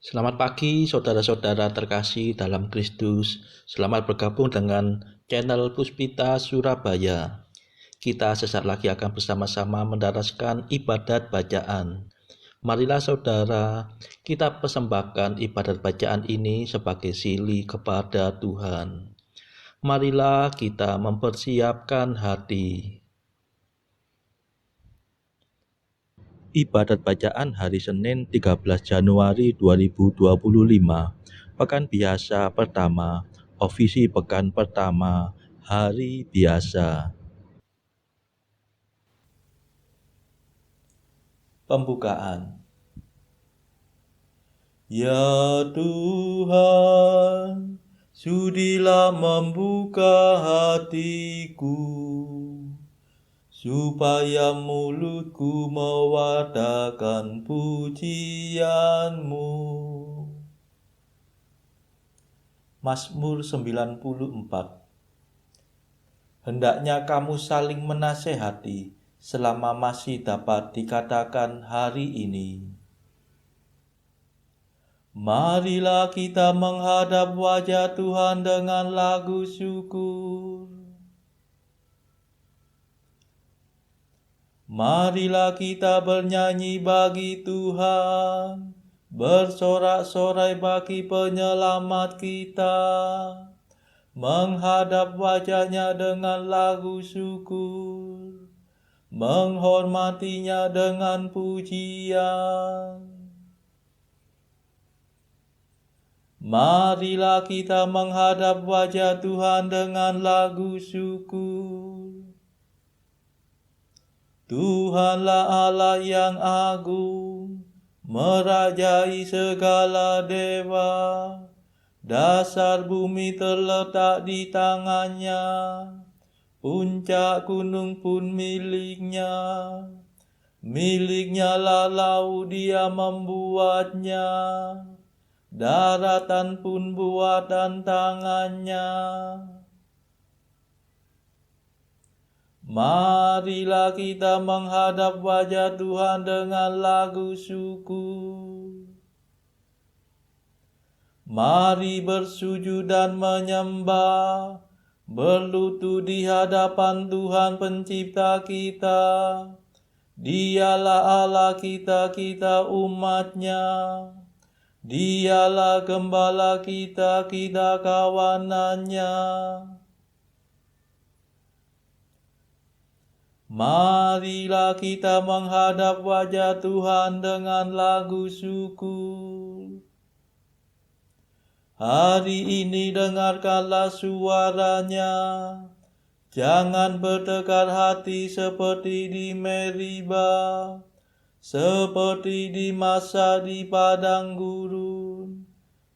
Selamat pagi saudara-saudara terkasih dalam Kristus. Selamat bergabung dengan channel Puspita Surabaya. Kita sesaat lagi akan bersama-sama mendaraskan ibadat bacaan. Marilah saudara, kita persembahkan ibadat bacaan ini sebagai sili kepada Tuhan. Marilah kita mempersiapkan hati. Ibadat bacaan hari Senin 13 Januari 2025. Pekan biasa pertama, ofisi pekan pertama, hari biasa. Pembukaan. Ya Tuhan, sudilah membuka hatiku, supaya mulutku mewartakan pujian-Mu. Mazmur 94. Hendaknya kamu saling menasehati selama masih dapat dikatakan hari ini. Marilah kita menghadap wajah Tuhan dengan lagu syukur. Marilah kita bernyanyi bagi Tuhan, bersorak-sorai bagi penyelamat kita, menghadap wajahnya dengan lagu syukur, menghormatinya dengan pujian. Marilah kita menghadap wajah Tuhan dengan lagu syukur. Tuhanlah Allah yang agung, merajai segala dewa. Dasar bumi terletak di tangannya, puncak gunung pun miliknya. Miliknya lah laut, dia membuatnya, daratan pun buatan tangannya. Marilah kita menghadap wajah Tuhan dengan lagu syukur. Mari bersujud dan menyembah, berlutut di hadapan Tuhan pencipta kita. Dialah Allah kita, kita umat-Nya. Dialah gembala kita, kita kawanan-Nya. Marilah kita menghadap wajah Tuhan dengan lagu syukur. Hari ini dengarkanlah suaranya. Jangan bertekar hati seperti di Meriba, seperti di masa di padang gurun,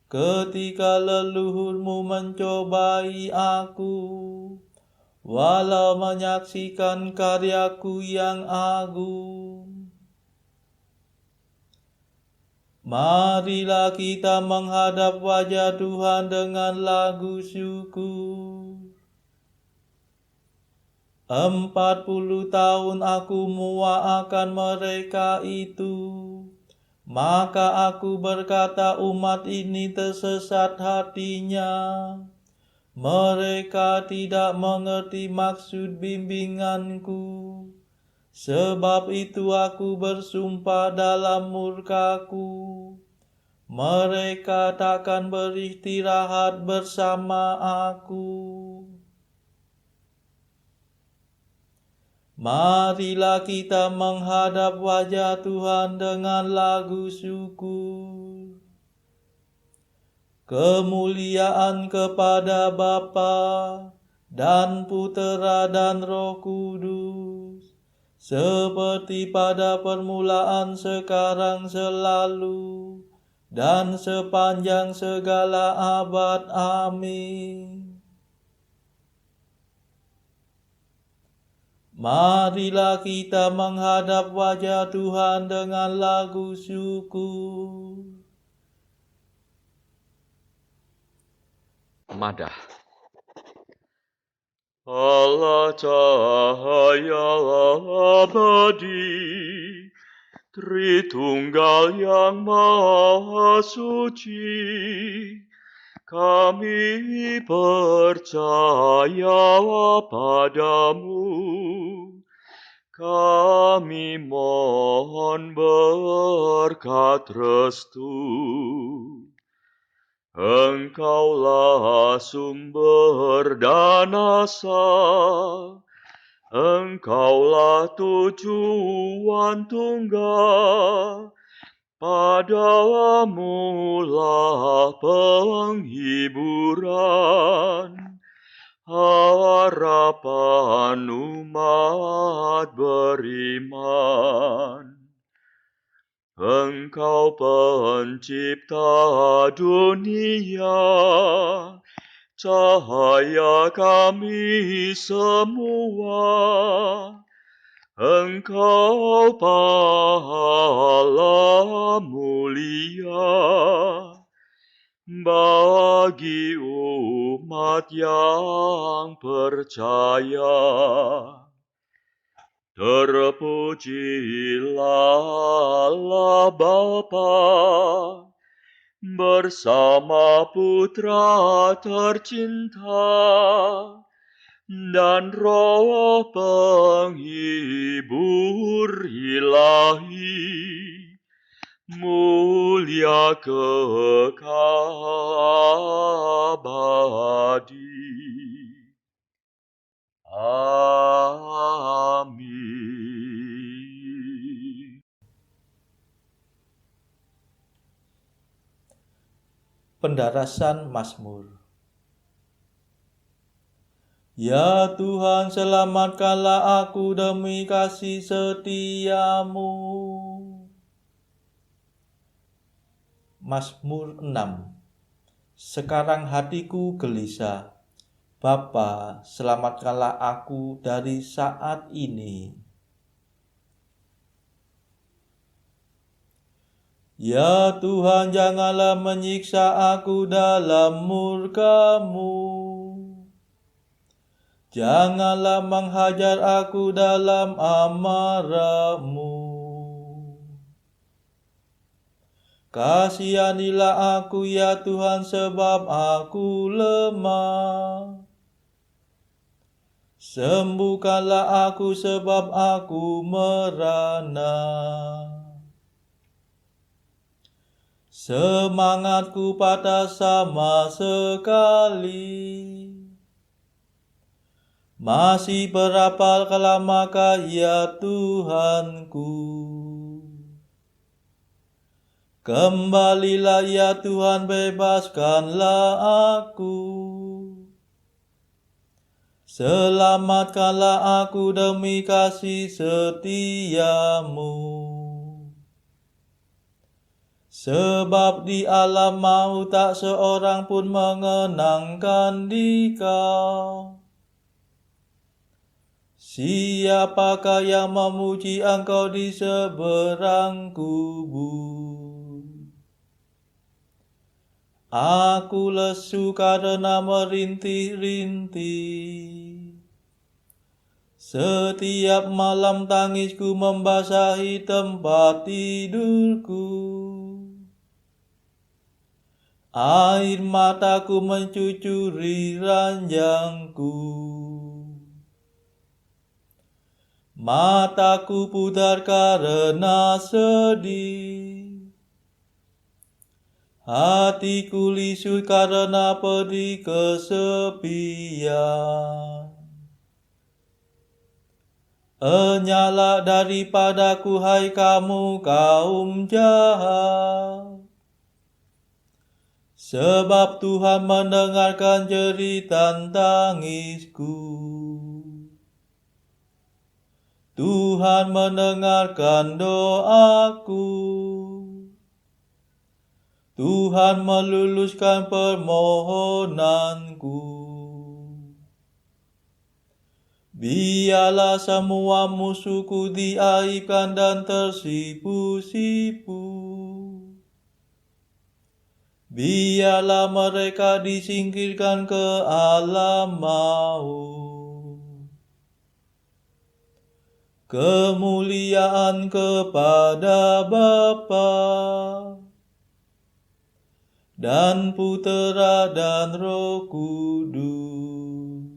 ketika leluhurmu mencobai aku, walau menyaksikan karyaku yang agung. Marilah kita menghadap wajah Tuhan dengan lagu syukur. 40 tahun aku muakkan mereka itu, maka aku berkata umat ini tersesat hatinya. Mereka tidak mengerti maksud bimbinganku. Sebab itu aku bersumpah dalam murkaku, mereka takkan beristirahat bersama aku. Marilah kita menghadap wajah Tuhan dengan lagu syukur. Kemuliaan kepada Bapa dan Putera dan Roh Kudus, seperti pada permulaan, sekarang, selalu, dan sepanjang segala abad. Amin. Marilah kita menghadap wajah Tuhan dengan lagu syukur. Madah. Allah cahaya abadi, Tritunggal yang Maha Suci, kami percaya padamu. Kami mohon berkat restu. Engkaulah sumber dan asa, Engkaulah tujuan tunggal, padamu lah penghiburan, harapan umat beriman. Engkau pencipta dunia, cahaya kami semua. Engkau pahala mulia bagi umat yang percaya. Terpujilah Allah Bapa bersama Putra tercinta dan Roh penghibur ilahi, mulia kekal abadi. Amin. Pendarasan Mazmur. Ya Tuhan, selamatkanlah aku demi kasih setiamu. Mazmur 6. Sekarang hatiku gelisah. Bapa, selamatkanlah aku dari saat ini. Ya Tuhan, janganlah menyiksa aku dalam murka-Mu. Janganlah menghajar aku dalam amarah-Mu. Kasihanilah aku ya Tuhan, sebab aku lemah. Sembuhkanlah aku sebab aku merana. Semangatku patah sama sekali. Masih berapa lamakah ya Tuhanku? Kembalilah ya Tuhan, bebaskanlah aku. Selamatkanlah aku demi kasih setiamu. Sebab di alam maut tak seorang pun mengenangkan Dikau. Siapakah yang memuji Engkau di seberang kubur? Aku lesu karena merintih-rintih. Setiap malam tangisku membasahi tempat tidurku. Air mataku mencucuri ranjangku. Mataku pudar karena sedih. Hatiku lisu karena pedih kesepian. Enyala daripadaku, hai kamu kaum jahat. Sebab Tuhan mendengarkan jeritan tangisku. Tuhan mendengarkan doaku. Tuhan meluluskan permohonanku. Biarlah semua musuhku diaibkan dan tersipu-sipu. Biarlah mereka disingkirkan ke alam maut. Kemuliaan kepada Bapa dan Putera dan Roh Kudus,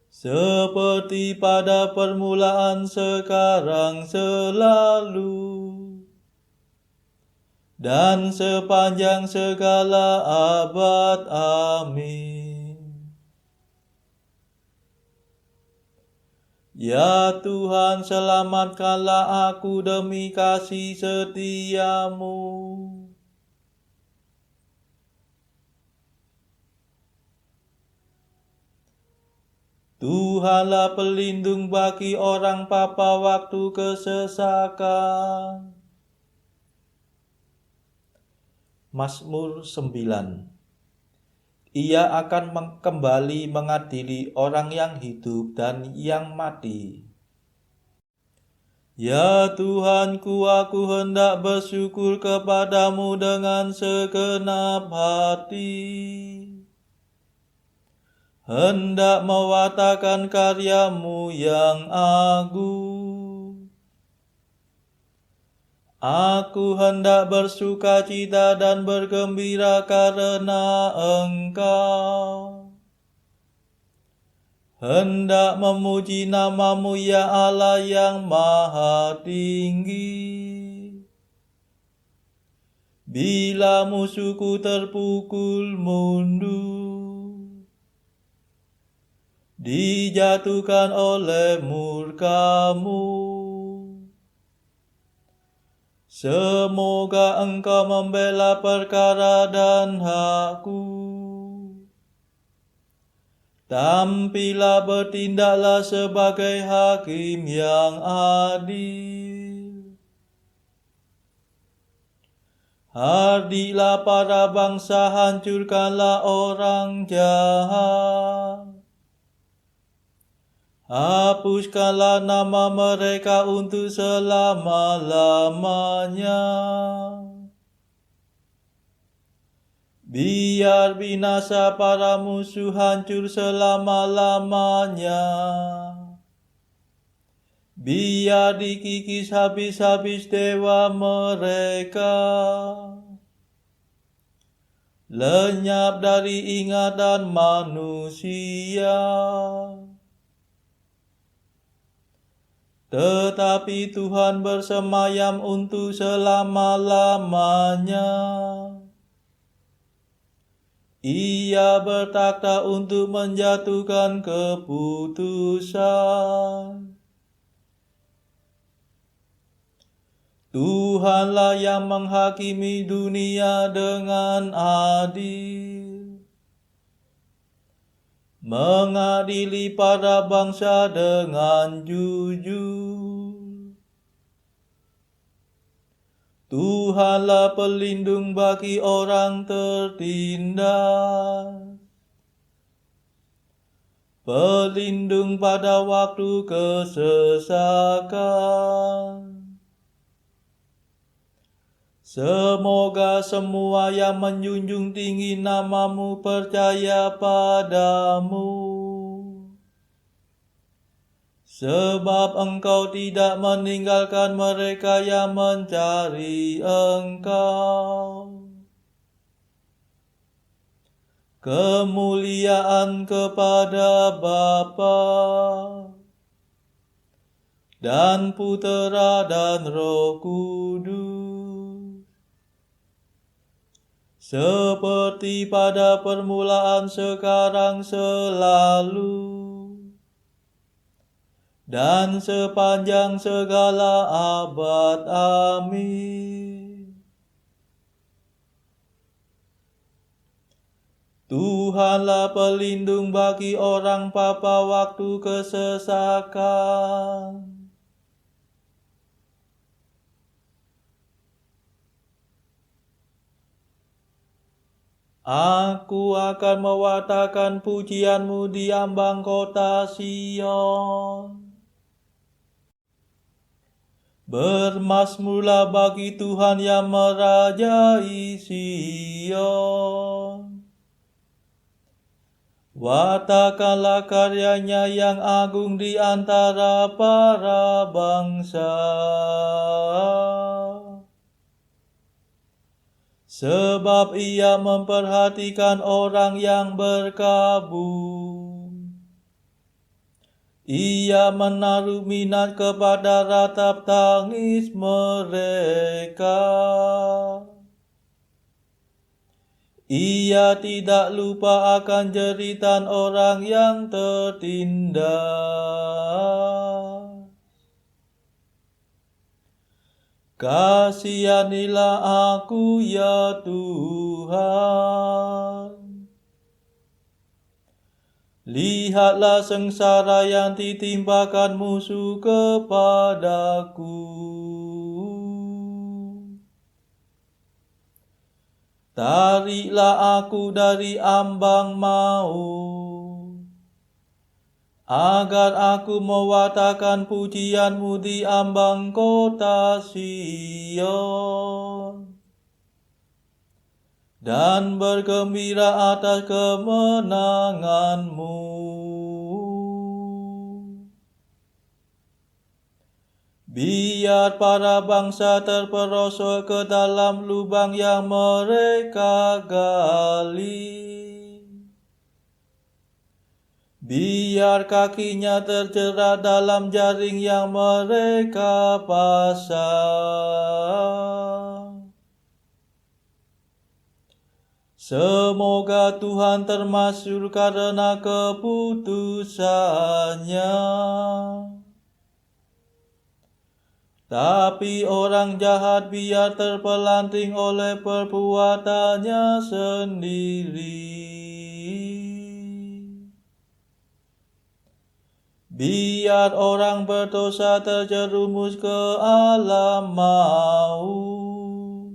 seperti pada permulaan, sekarang, selalu, dan sepanjang segala abad. Amin. Ya Tuhan, selamatkanlah aku demi kasih setiamu. Tuhanlah pelindung bagi orang papa waktu kesesakan. Mazmur 9. Ia akan kembali mengadili orang yang hidup dan yang mati. Ya Tuhanku, aku hendak bersyukur kepadamu dengan segenap hati, hendak mewartakan karyamu yang agung. Aku hendak bersukacita dan bergembira karena Engkau, hendak memuji namamu ya Allah yang maha tinggi. Bila musuhku terpukul mundur, dijatuhkan oleh murka-Mu, semoga Engkau membela perkara dan hakku. Tampillah, bertindaklah sebagai hakim yang adil. Hardiklah para bangsa, hancurkanlah orang jahat. Hapuskanlah nama mereka untuk selama-lamanya. Biar binasa para musuh, hancur selama-lamanya. Biar dikikis habis-habis dewa mereka, lenyap dari ingatan manusia. Tetapi Tuhan bersemayam untuk selama-lamanya. Ia bertakhta untuk menjatuhkan keputusan. Tuhanlah yang menghakimi dunia dengan adil, mengadili para bangsa dengan jujur. Tuhanlah pelindung bagi orang tertindas, pelindung pada waktu kesesakan. Semoga semua yang menjunjung tinggi namamu percaya padamu, sebab Engkau tidak meninggalkan mereka yang mencari Engkau. Kemuliaan kepada Bapa dan Putera dan Roh Kudus, seperti pada permulaan, sekarang, selalu, dan sepanjang segala abad. Amin. Tuhanlah pelindung bagi orang papa waktu kesesakan. Aku akan mewartakan pujianmu di ambang kota Sion. Bermazmurlah bagi Tuhan yang merajai Sion. Watakanlah karyanya yang agung di antara para bangsa. Sebab ia memperhatikan orang yang berkabung. Ia menaruh minat kepada ratap tangis mereka. Ia tidak lupa akan jeritan orang yang tertindas. Kasihanilah aku ya Tuhan. Lihatlah sengsara yang ditimpakan musuh kepadaku. Tariklah aku dari ambang maut, agar aku mewatakan pujian-Mu di ambang kota Sion, dan bergembira atas kemenangan-Mu. Biar para bangsa terperosok ke dalam lubang yang mereka gali. Biar kakinya terjerat dalam jaring yang mereka pasang. Semoga Tuhan termasyhur karena keputusannya. Tapi orang jahat biar terpelanting oleh perbuatannya sendiri. Biar orang berdosa terjerumus ke alam maut.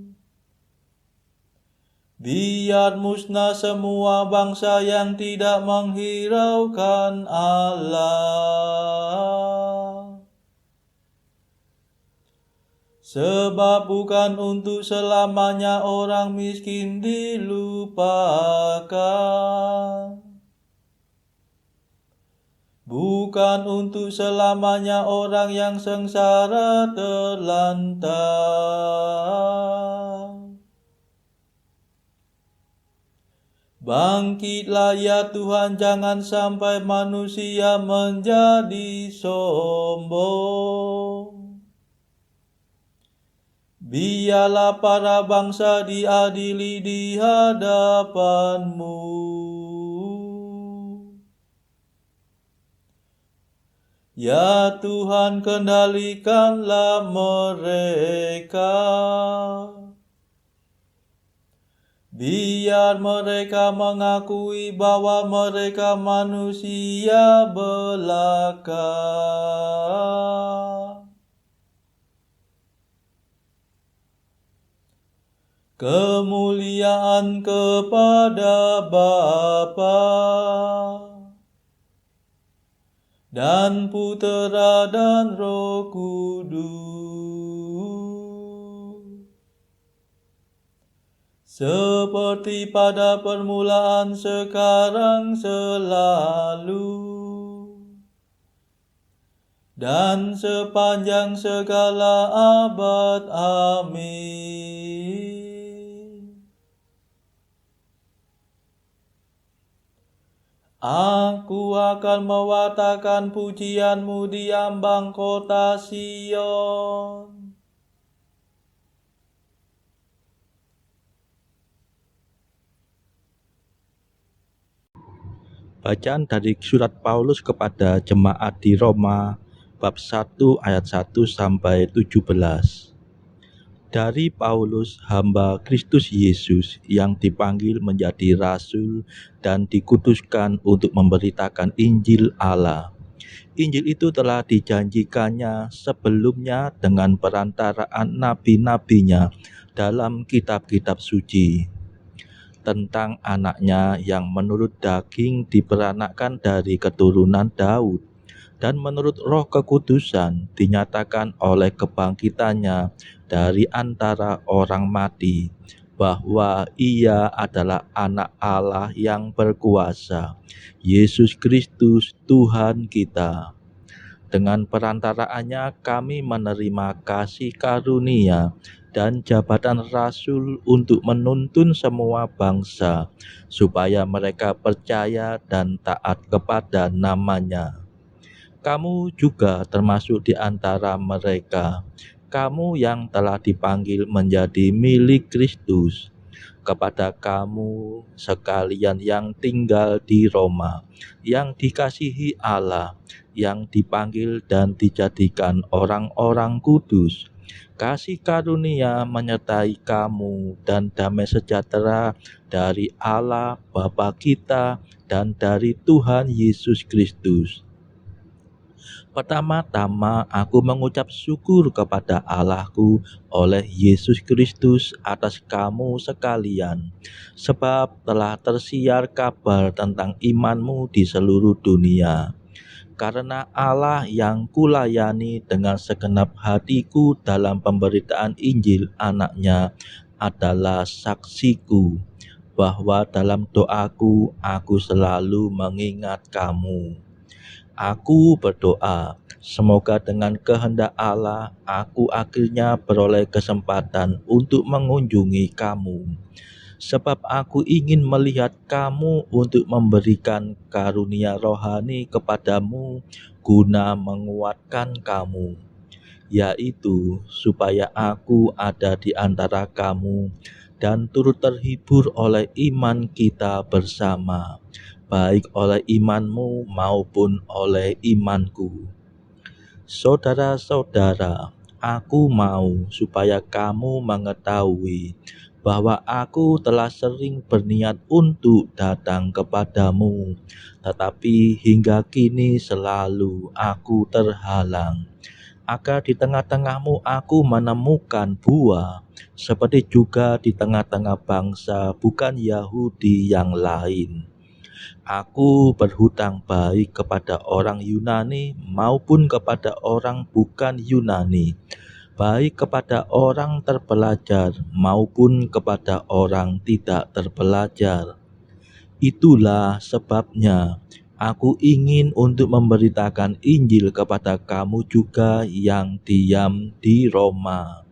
Biar musnah semua bangsa yang tidak menghiraukan Allah. Sebab bukan untuk selamanya orang miskin dilupakan. Bukan untuk selamanya orang yang sengsara terlantar. Bangkitlah ya Tuhan, jangan sampai manusia menjadi sombong. Biarlah para bangsa diadili di hadapan-Mu. Ya Tuhan, kendalikanlah mereka. Biar mereka mengakui bahwa mereka manusia belaka. Kemuliaan kepada Bapa dan Putera dan Roh Kudus, seperti pada permulaan, sekarang, selalu, dan sepanjang segala abad. Amin. Aku akan mewatakan pujian-Mu di ambang kota Sion. Bacaan dari surat Paulus kepada jemaat di Roma, bab 1 ayat 1 sampai 17. Dari Paulus, hamba Kristus Yesus yang dipanggil menjadi rasul dan dikuduskan untuk memberitakan Injil Allah. Injil itu telah dijanjikannya sebelumnya dengan perantaraan nabi-nabinya dalam kitab-kitab suci, tentang anaknya yang menurut daging diperanakkan dari keturunan Daud, dan menurut Roh Kekudusan dinyatakan oleh kebangkitannya dari antara orang mati, bahwa Ia adalah Anak Allah yang berkuasa, Yesus Kristus Tuhan kita. Dengan perantaraannya kami menerima kasih karunia dan jabatan rasul untuk menuntun semua bangsa, supaya mereka percaya dan taat kepada namanya. Kamu juga termasuk di antara mereka, kamu yang telah dipanggil menjadi milik Kristus. Kepada kamu sekalian yang tinggal di Roma, yang dikasihi Allah, yang dipanggil dan dijadikan orang-orang kudus, kasih karunia menyertai kamu dan damai sejahtera dari Allah Bapa kita dan dari Tuhan Yesus Kristus. Pertama-tama aku mengucap syukur kepada Allahku oleh Yesus Kristus atas kamu sekalian, sebab telah tersiar kabar tentang imanmu di seluruh dunia. Karena Allah yang kulayani dengan segenap hatiku dalam pemberitaan Injil anaknya adalah saksiku, bahwa dalam doaku aku selalu mengingat kamu. Aku berdoa, semoga dengan kehendak Allah, aku akhirnya beroleh kesempatan untuk mengunjungi kamu. Sebab aku ingin melihat kamu untuk memberikan karunia rohani kepadamu, guna menguatkan kamu, yaitu supaya aku ada di antara kamu dan turut terhibur oleh iman kita bersama, baik oleh imanmu maupun oleh imanku. Saudara-saudara, aku mau supaya kamu mengetahui bahwa aku telah sering berniat untuk datang kepadamu, tetapi hingga kini selalu aku terhalang, agar di tengah-tengahmu aku menemukan buah, seperti juga di tengah-tengah bangsa bukan Yahudi yang lain. Aku berhutang baik kepada orang Yunani maupun kepada orang bukan Yunani, baik kepada orang terpelajar maupun kepada orang tidak terpelajar. Itulah sebabnya aku ingin untuk memberitakan Injil kepada kamu juga yang diam di Roma.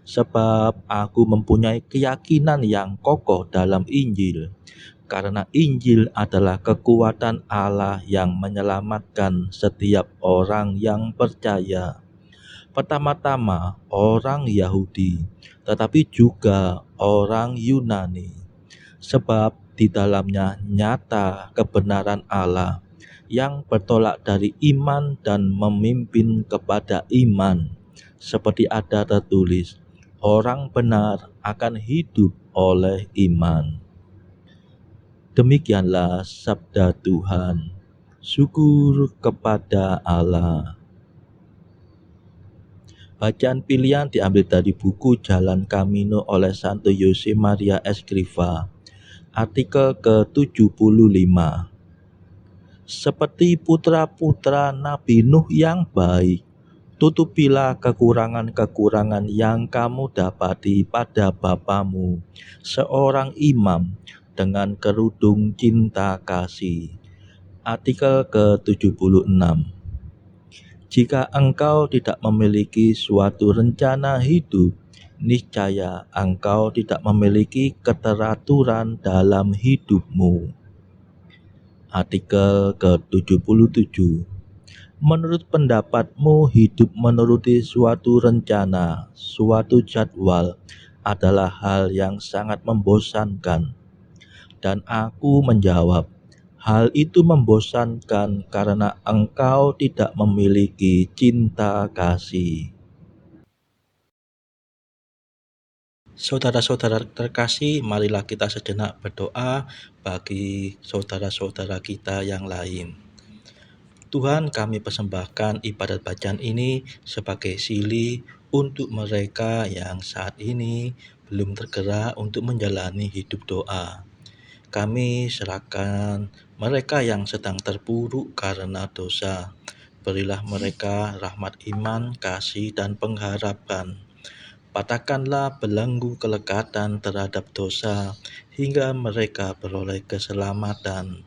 Sebab aku mempunyai keyakinan yang kokoh dalam Injil, karena Injil adalah kekuatan Allah yang menyelamatkan setiap orang yang percaya. Pertama-tama orang Yahudi, tetapi juga orang Yunani. Sebab di dalamnya nyata kebenaran Allah, yang bertolak dari iman dan memimpin kepada iman. Seperti ada tertulis, orang benar akan hidup oleh iman. Demikianlah sabda Tuhan. Syukur kepada Allah. Bacaan pilihan diambil dari buku Jalan Camino oleh Santo Jose Maria Escrivá. Artikel ke-75. Seperti putra-putra Nabi Nuh yang baik, tutupilah kekurangan-kekurangan yang kamu dapati pada bapamu, seorang imam, dengan kerudung cinta kasih. Artikel ke-76. Jika engkau tidak memiliki suatu rencana hidup, niscaya engkau tidak memiliki keteraturan dalam hidupmu. Artikel ke-77. Menurut pendapatmu, hidup menuruti suatu rencana, suatu jadwal adalah hal yang sangat membosankan. Dan aku menjawab, hal itu membosankan karena engkau tidak memiliki cinta kasih. Saudara-saudara terkasih, marilah kita sejenak berdoa bagi saudara-saudara kita yang lain. Tuhan, kami persembahkan ibadat bacaan ini sebagai sili untuk mereka yang saat ini belum tergerak untuk menjalani hidup doa. Kami serahkan mereka yang sedang terpuruk karena dosa. Berilah mereka rahmat iman, kasih, dan pengharapan. patahkanlah belenggu kelekatan terhadap dosa, hingga mereka beroleh keselamatan.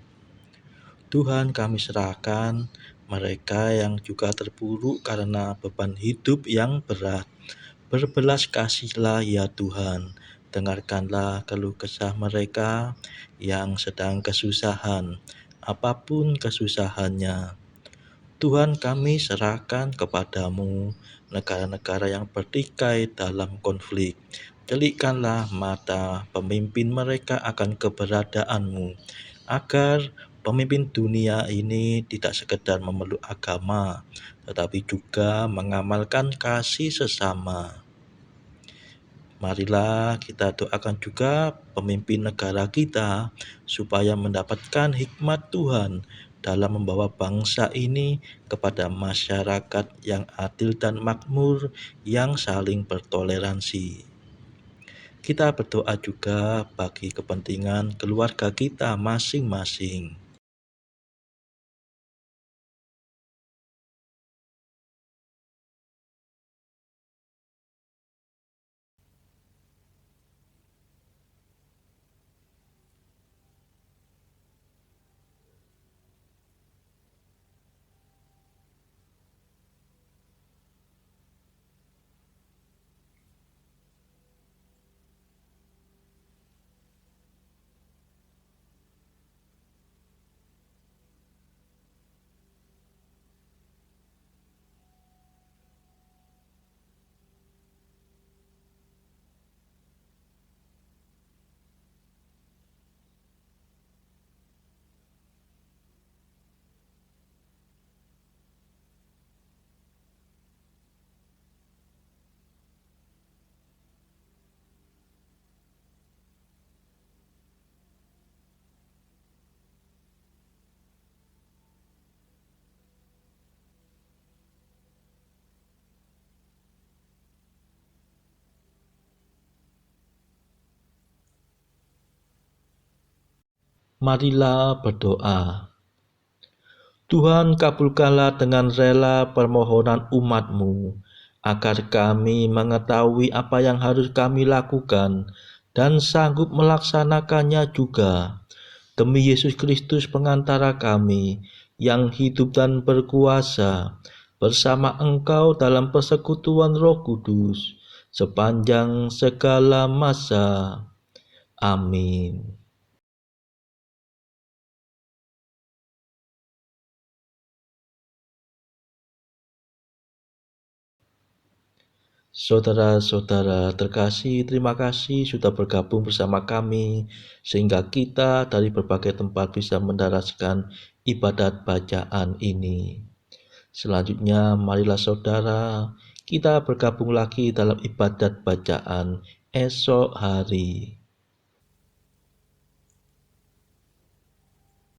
Tuhan, kami serahkan mereka yang juga terpuruk karena beban hidup yang berat. Berbelas kasihlah ya Tuhan, dengarkanlah keluh kesah mereka yang sedang kesusahan, apapun kesusahannya. Tuhan, kami serahkan kepadamu negara-negara yang bertikai dalam konflik. Celikkanlah mata pemimpin mereka akan keberadaanmu, agar pemimpin dunia ini tidak sekedar memeluk agama, tetapi juga mengamalkan kasih sesama. Marilah kita doakan juga pemimpin negara kita supaya mendapatkan hikmat Tuhan dalam membawa bangsa ini kepada masyarakat yang adil dan makmur, yang saling bertoleransi. Kita berdoa juga bagi kepentingan keluarga kita masing-masing. Marilah berdoa. Tuhan, kabulkanlah dengan rela permohonan umat-Mu, agar kami mengetahui apa yang harus kami lakukan dan sanggup melaksanakannya juga. Demi Yesus Kristus pengantara kami, yang hidup dan berkuasa bersama Engkau dalam persekutuan Roh Kudus, sepanjang segala masa. Amin. Saudara-saudara terkasih, terima kasih sudah bergabung bersama kami, sehingga kita dari berbagai tempat bisa mendaraskan ibadat bacaan ini. Selanjutnya, marilah saudara, kita bergabung lagi dalam ibadat bacaan esok hari.